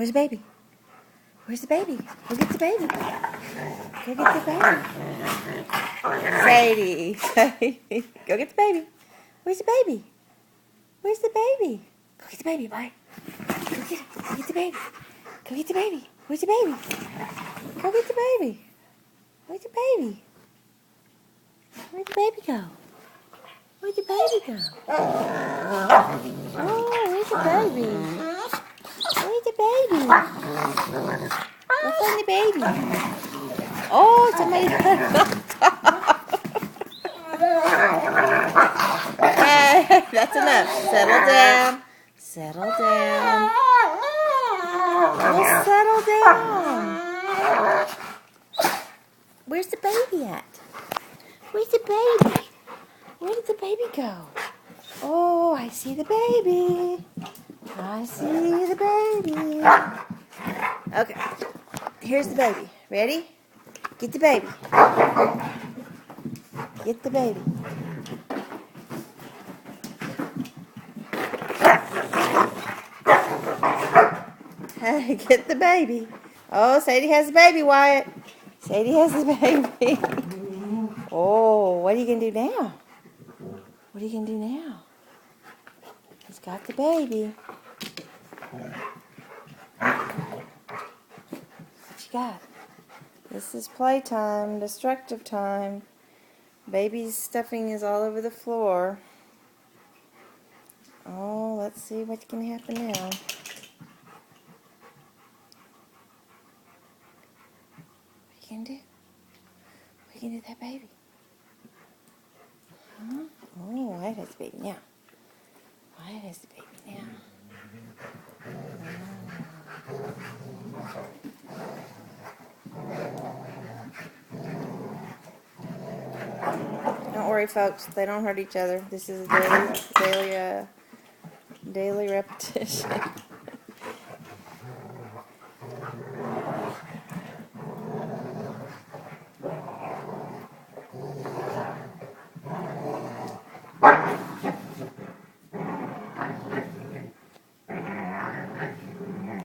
Where's the baby? Where's the baby? Go get the baby. Go get the baby. Sadie. Sadie. Go get the baby. Where's the baby? Where's the baby? Go get the baby, boy. Go get it. Go get the baby. Go get the baby. Where's the baby? Go get the baby. Where's the baby? Where'd the baby go? Where'd the baby go? Oh, where's the baby? Where's the baby? Go find the baby. Oh, somebody put it on top. Hey, that's enough. Settle down. Settle down. Oh, settle down. Where's the baby at? Where's the baby? Where did the baby go? Oh, I see the baby. I see the baby. Okay, here's the baby. Ready? Get the baby. Get the baby. Hey, get the baby. Oh, Sadie has the baby, Wyatt. Sadie has the baby. Oh, what are you going to do now? What are you going to do now? He's got the baby. What you got? This is playtime, destructive time. Baby's stuffing is all over the floor. Oh, let's see what's going to happen now. What are you going to do? What are you going to do with that baby? Huh? Oh, Wyatt has the baby now. Wyatt has the baby now. Don't worry, folks. They don't hurt each other. This is a daily repetition.